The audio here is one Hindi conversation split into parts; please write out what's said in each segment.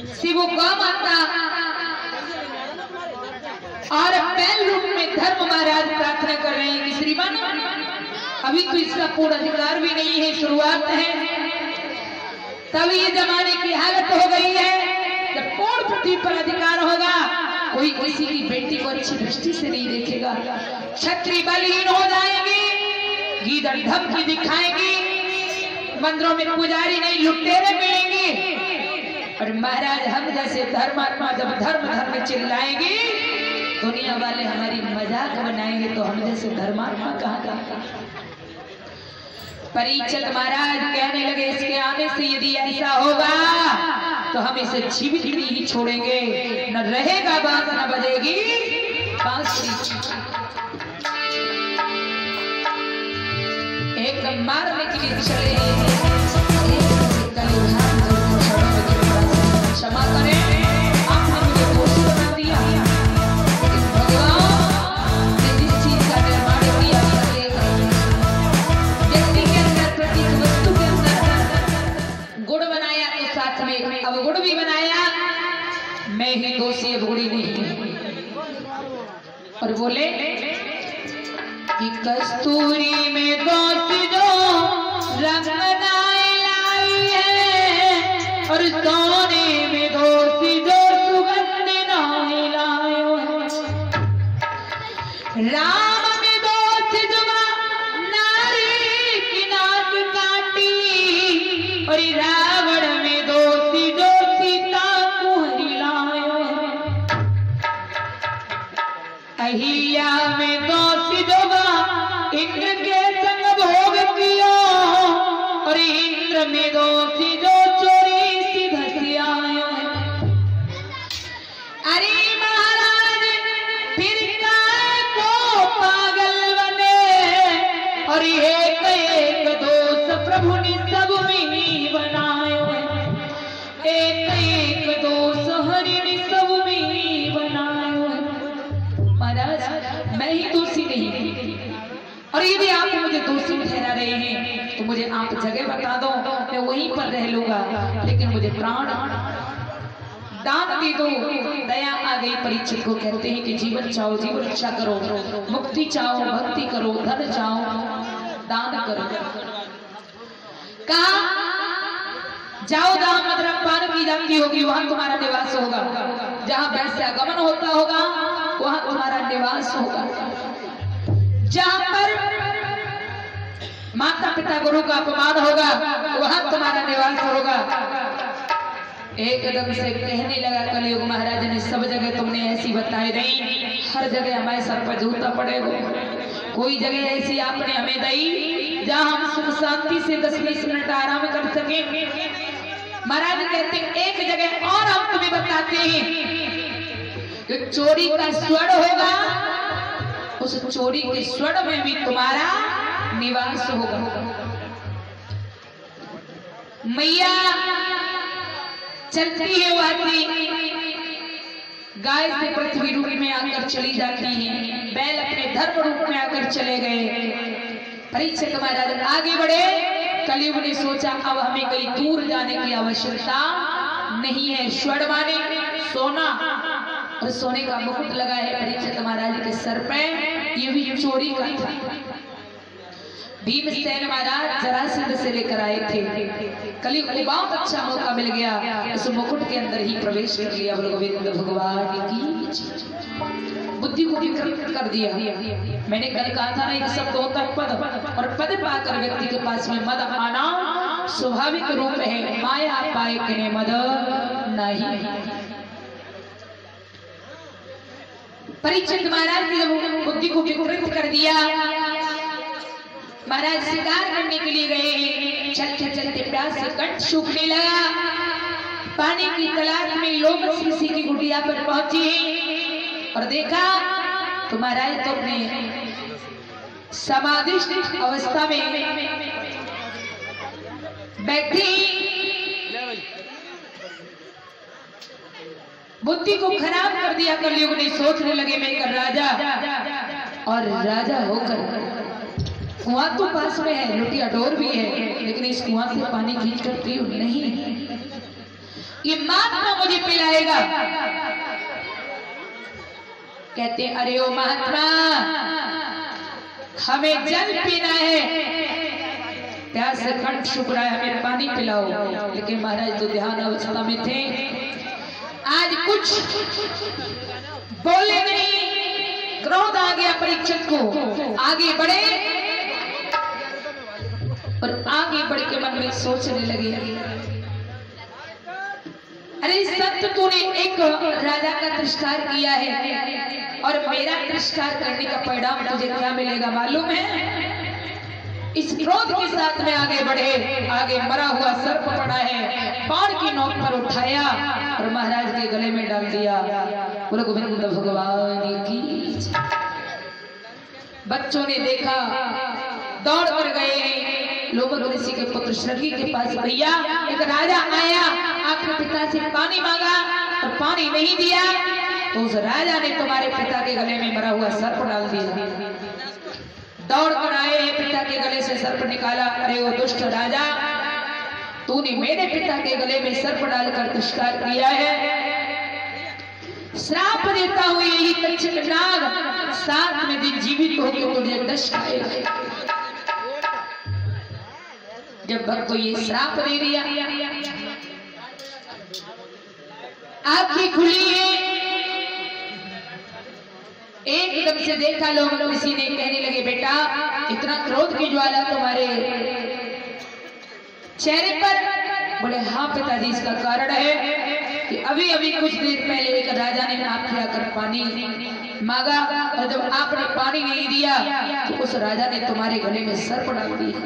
शिव गौ माता और बैल रूप में धर्म महाराज प्रार्थना कर रहे हैं कि श्रीमान अभी तो इसका पूर्ण अधिकार भी नहीं है, शुरुआत है। तब ये जमाने की हालत हो गई है, जब पूर्ण पृथ्वी पर अधिकार होगा कोई किसी की बेटी को अच्छी दृष्टि से नहीं देखेगा, क्षत्रिय बलहीन हो जाएंगे, गीदड़ धमकी दिखाएंगी, मंदिरों में पुजारी नहीं लुटेरे मिलेंगे। और महाराज हम जैसे धर्मात्मा जब धर्म धर्म चिल्लाएंगे दुनिया वाले हमारी मजाक बनाएंगे, तो हम जैसे धर्मात्मा कहाँ। परीक्षित महाराज कहने लगे इसके आने से यदि ऐसा होगा तो हम इसे जीवित नहीं छोड़ेंगे, न रहेगा बात न बजेगी बांसुरी। एकदम मारने के लिए चले, क्षमा करें आपने मुझे दोषी बना दिया, भगवान ने जिस चीज का निर्माण किया व्यक्ति के अंदर प्रतीक वस्तु के अंदर गुण बनाया तो साथ में अवगुण भी बनाया, मैं ही दोषी अवगुणी नहीं। और बोले कि कस्तूरी में दोष जो रंग लाई है और सोने में दोष जो सुगंध नहीं लायो है, राम में दोष जो नारी की नाक काटी और रावण में दोष जो सीता को हिलायो है, अहिया में दोष इंद्र के संग भोग किया और इंद्र में दोषी जो चोरी सी धसियायो है। अरे महाराज फिर काय को पागल बने और एक एक दोष प्रभु ने सब में बनायो है, एक एक दोष हरि ने सब में बनायो है। महाराज मैं ही दोषी नहीं, और यदि आप मुझे दोषी ठहरा रहे हैं तो मुझे आप जगह बता दो, मैं वहीं पर रह लूंगा, लेकिन मुझे प्राण दान दे दो। दया आ गई परीक्षित को, कहते हैं कि जीवन चाहो जीवन रक्षा करो, मुक्ति चाहो भक्ति करो, धन चाहो दान करो। कहा जाओ जहां मदरम पान की जाती होगी वहां तुम्हारा निवास होगा, जहां वैश्यागमन होता होगा वहां तुम्हारा निवास होगा, जहां पर माता पिता गुरु का अपमान होगा वहां तुम्हारा निवास होगा। एकदम से कहने लगा कलयुग महाराज ने सब जगह तुमने ऐसी बताई नहीं, हर जगह हमारे सर पर जूता पड़ेगा, कोई जगह ऐसी आपने हमें दी जहां हम सुख शांति से 10-20 मिनट आराम कर सके। महाराज कहते एक जगह और हम तुम्हें बताते हैं कि चोरी का स्वर्ण होगा, उस चोरी के स्वर्ण में भी तुम्हारा निवास होगा। मैया चलती है वाती, गाय से पृथ्वी रूप में आकर चली जाती है, बैल अपने धर्म रूप में आकर चले गए। परीक्षित महाराज आगे बढ़े, कलयुग ने सोचा अब हमें कहीं दूर जाने की आवश्यकता नहीं है। स्वर्ण माने सोना, और सोने का मुकुट लगा है परीक्षित महाराज के सर पे, ये भी चोरी का था। भीमसेन महाराज जरासंध से लेकर आए थे, कलयुग को बहुत अच्छा मौका मिल गया, उस मुकुट के अंदर ही प्रवेश कर लिया। गोविंद भगवान की बुद्धि को विकृत कर दिया। मैंने कल कहा था ना एक शब्द होता है पद, और पद पाकर व्यक्ति के पास में मद आना स्वाभाविक रूप है, माया पाए के मद नहीं। परीक्षित महाराज ने जब बुद्धि को विकृत कर दिया, महाराज शिकार करने के लिए गए, चलते चलते प्यास से कंठ सूखने लगा, पानी की तलाश में लोग किसी की कुटिया पर पहुंचे और देखा तो महाराज तो अपने समाधिस्थ अवस्था में बैठी बुद्धि को खराब कर दिया। कलयुग ने सोचने लगे मैं एक राजा, और राजा होकर कुआं तो पास में है, लोटिया डोर भी है, लेकिन इस कुआं से पानी खींच कर पीऊं नहीं। ये महात्मा मुझे पिलाएगा। कहते अरे ओ महात्मा, हमें जल पीना है, प्यास से कंठ सूख रहा है, हमें पानी पिलाओ। लेकिन महाराज तो ध्यान अवस्था में थे, आज कुछ बोले नहीं। क्रोध आ गया परीक्षित को, आगे बढ़े और आगे बढ़ के मन में सोचने लगे, अरे संत तूने एक राजा का तिरस्कार किया है और मेरा तिरस्कार करने का परिणाम तुझे क्या मिलेगा मालूम है? इस क्रोध के साथ में आगे बढ़े, आगे मरा हुआ सर्प पड़ा है, बाण की नोक पर उठाया और महाराज के गले में डाल दिया। बोलो गोविंद भगवान की। बच्चों ने देखा, दौड़ कर गए लोमड़ ऋषि के पुत्र श्रृंगी के पास। भैया एक राजा आया, आपके पिता से पानी मांगा और पानी नहीं दिया, तो उस राजा ने तुम्हारे पिता के गले में मरा हुआ सर्प डाल दिया। दौड़ कर आए, पिता के गले से सर्प निकाला। अरे वो दुष्ट राजा, तूने मेरे पिता के गले में सर्प डालकर तिरस्कार किया है, श्राप देता हूं यही तक्षक नाग 7वें दिन जीवित होकर तुझे दश खाएगा। जब भक्त को ये श्राप दे दिया, आंखें खुली है, एकदम से देखा लोग किसी ने, कहने लगे बेटा इतना क्रोध की ज्वाला तुम्हारे चेहरे पर? बोले हाँ पिताजी, इसका कारण है कि अभी अभी कुछ देर पहले एक राजा ने आपके आकर पानी मांगा और जब आपने पानी नहीं दिया तो उस राजा ने तुम्हारे गले में सर्प डाल दिया।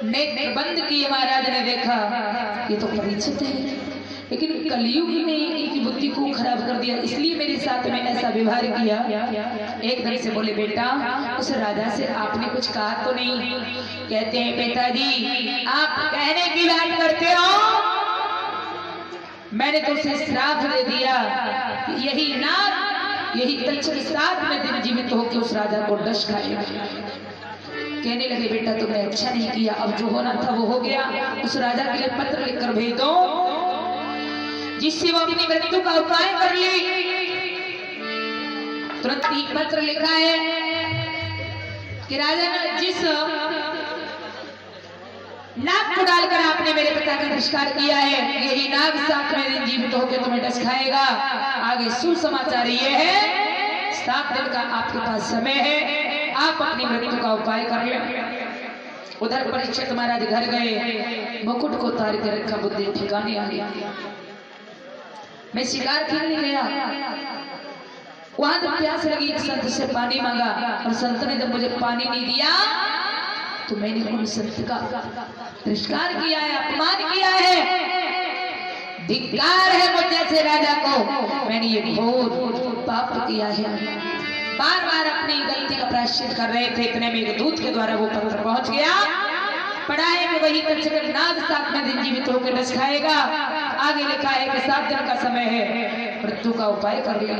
नेत्र बंद किए महाराज ने देखा ये तो परीक्षित है, लेकिन कलयुग ने इनकी बुद्धि को खराब कर दिया, इसलिए मेरे साथ में ऐसा व्यवहार किया। एकदम से बोले बेटा उस राजा से आपने कुछ कहा तो नहीं? कहते हैं पिताजी आप कहने की बात करते हो, मैंने तो उसे श्राप दे दिया, यही नाग यही तक्षक 7वें दिन जीवित होकर उस राजा को डस खाएगा। कहने लगे बेटा तुमने अच्छा नहीं किया, अब जो होना था वो हो गया। उस राजा के लिए पत्र लिखकर भेज दो जिससे वो अपनी मृत्यु का उपाय कर ले। तुरंत ही पत्र लिखा है कि राजा ने जिस नाग को डालकर आपने मेरे पिता का तिरस्कार किया है, यही नाग 7वें दिन जीवित होकर तुम्हें डस खाएगा। आगे सुसमाचार ये है 7 दिन का आपके पास समय है, आप अपनी मृत्यु का उपाय कर लें। उधर परीक्षित महाराज घर गए, मुकुट को उतार के रखा, बुद्धि ठिकाने आ गया। मैं शिकार खेलने गया, वहां जब प्यास लगी संत से पानी मांगा और संत ने जब मुझे पानी नहीं दिया तो मैंने उन संत का तिरस्कार किया है, अपमान किया है, धिक्कार है मुझ जैसे राजा को। मैंने ये घोर पाप किया है। बार बार अपनी गलती का प्रायश्चित कर रहे थे, इतने में एक दूत के द्वारा वो पत्र पहुंच गया। पढ़ा है कि वही तक्षक नाग 7वें दिन जीवित होकर डस खाएगा। आगे लिखा है कि 7 दिन का समय है, मृत्यु का उपाय कर लिया।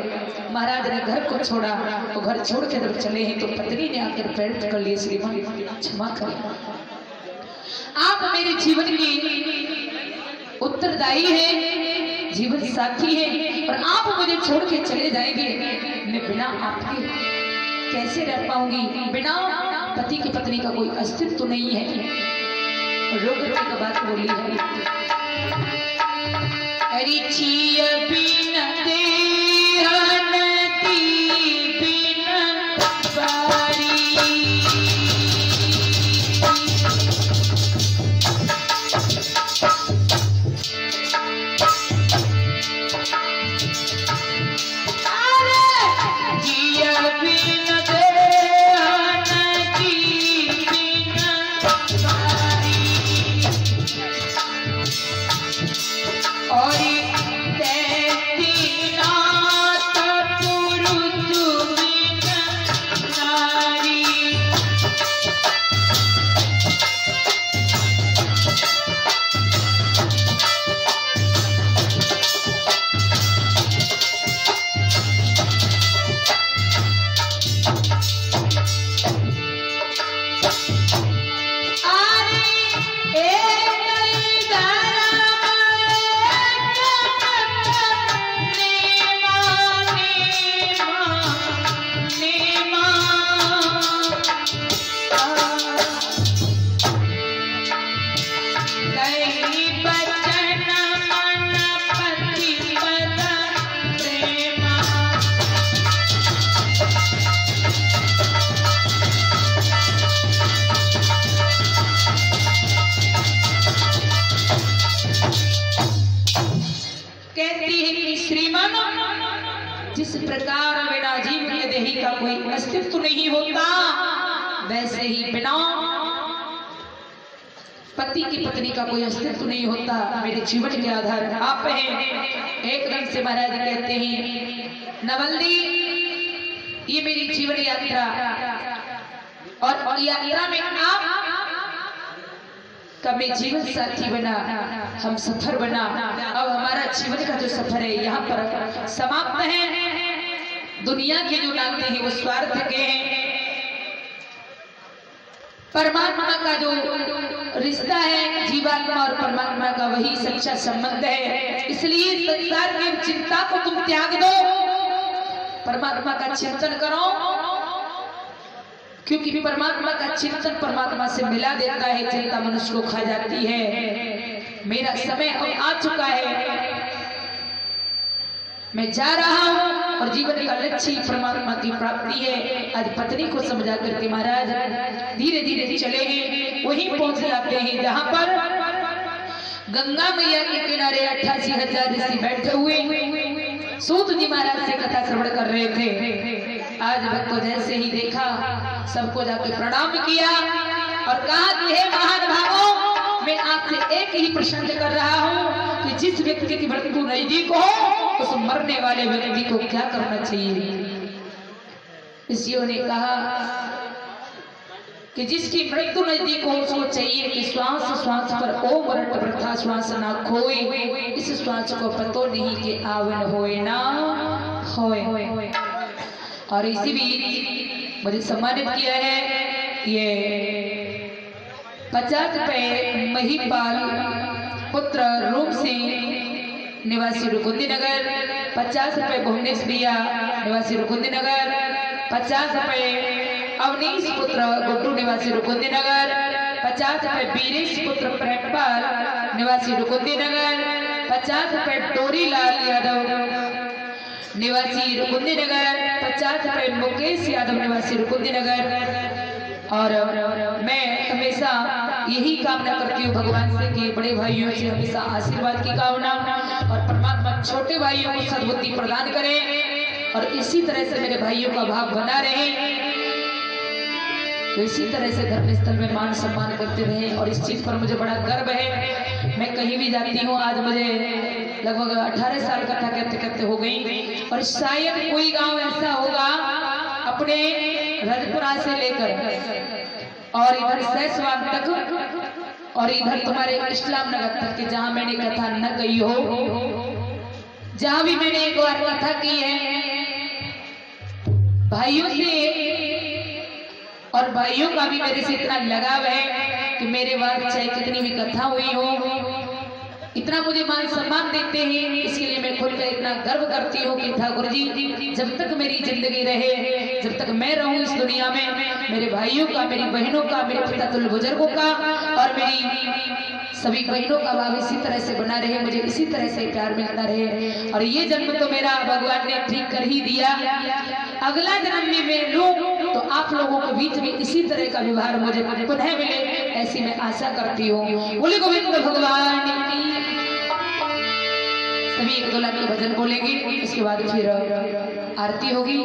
महाराज ने घर को छोड़ा, तो घर छोड़ के जब चले हैं तो पत्नी ने आकर पैर पकड़ लिए, श्रीमान क्षमा करें, आप मेरे जीवन की उत्तरदायी है, जीवन साथी है, और आप मुझे छोड़ के चले जाएंगे, मैं बिना आपके कैसे रह पाऊंगी? बिना पति की पत्नी का कोई अस्तित्व नहीं है। रोग का बात बोली है, अरिचिय बिन देहन ती बिन बारी, और जिस प्रकार बिना जीव के देही का कोई अस्तित्व नहीं होता, वैसे ही बिना पति की पत्नी का कोई अस्तित्व नहीं होता। मेरे जीवन के आधार आप हैं। एकदम से महाराज कहते हैं, नवल्ली ये मेरी जीवन यात्रा और यात्रा में आप कभी जीवन साथी बना, हम सफर बना। अब हमारा जीवन का जो सफर है यहाँ पर समाप्त है। दुनिया के जो नाते हैं वो स्वार्थ के हैं। परमात्मा का जो रिश्ता है, जीवात्मा और परमात्मा का वही सच्चा संबंध है। इसलिए संसार की चिंता को तुम त्याग दो, परमात्मा का चिंतन करो, क्योंकि परमात्मा का चिंतन परमात्मा से मिला देता है। चिंता मनुष्य को खा जाती है। मेरा समय अब आ चुका है, मैं जा रहा हूँ और जीवन का लक्ष्य परमात्मा की प्राप्ति है। आज पत्नी को समझा करके महाराज धीरे धीरे चले हैं, वहीं पहुंच जाते हैं जहां पर गंगा मैया के किनारे 88,000 ऋषि बैठे हुए सूत जी महाराज से कथा श्रवण कर रहे थे। आज भक्त को जैसे ही देखा, सबको जाके प्रणाम किया और कहा कि हे महान भावों, मैं आपसे एक ही प्रश्न कर रहा हूँ कि जिस व्यक्ति की मृत्यु नजदीक हो, उस मरने वाले व्यक्ति को क्या करना चाहिए। ऋषियों ने कहा कि जिसकी मृत्यु नजदीक हो, उसको चाहिए कि श्वास श्वास पर ओम रट वृथा श्वास ना खोए, इस श्वास को पतो नहीं कि आवन होए ना होए। और इसी बीच मुझे सम्मानित किया है ये 50 रुपए महिपाल पुत्र रूप सिंह निवासी रुकुंदी नगर, 50 रुपए भुवनेश भैया निवासी रुकुंदी नगर, 50 रुपए अवनीश पुत्र गुड्डू निवासी रुकुंदी नगर, 50 रुपए बीरेश पुत्र प्रेमपाल निवासी रुकुंदी नगर, 50 रुपए डोरीलाल यादव निवासी रुकुंदी नगर, 50 रुपए मुकेश यादव निवासी रुकुंदी नगर। और मैं हमेशा यही कामना करती हूँ भगवान से कि बड़े भाइयों से हमेशा आशीर्वाद की कामना, और परमात्मा छोटे भाइयों को सद्बुद्धि प्रदान करे और इसी तरह से मेरे भाइयों का भाव बना रहे, तो इसी तरह से धर्मस्थल में मान सम्मान करते रहे। और इस चीज पर मुझे बड़ा गर्व है। मैं कहीं भी जाती हूँ, आज मुझे लगभग 18 साल कथा कहते कहते हो गई, और शायद कोई गांव ऐसा होगा अपने रजपुरा से लेकर और इधर सैसवान तक और इधर तुम्हारे इस्लाम नगर तक के जहां मैंने कथा न कही हो, जहां भी मैंने एक बार कथा की है भाइयों से, और भाइयों का भी मेरे से इतना लगाव है कि मेरे बाद चाहे कितनी भी कथा हुई हो, इतना मुझे मान सम्मान देते हैं। इसके लिए मैं खुद का इतना गर्व करती हूँ कि ठाकुर जी जब तक मेरी जिंदगी रहे, जब तक मैं रहूं इस दुनिया में, मेरे भाइयों का, मेरी बहनों का, मेरे पितातुल्य बुजुर्गों का और मेरी सभी बहनों का भाव इसी तरह से बना रहे, मुझे इसी तरह से प्यार मिलता रहे। और ये जन्म तो मेरा भगवान ने ठीक कर ही दिया, अगला जन्म में मैं लूं तो आप लोगों के बीच में इसी तरह का व्यवहार मुझे पुनः मिले, ऐसी मैं आशा करती हूँ। बोले गोविंद भगवान की। सभी 1-2 लाख के भजन बोलेंगे, इसके बाद फिर आरती होगी।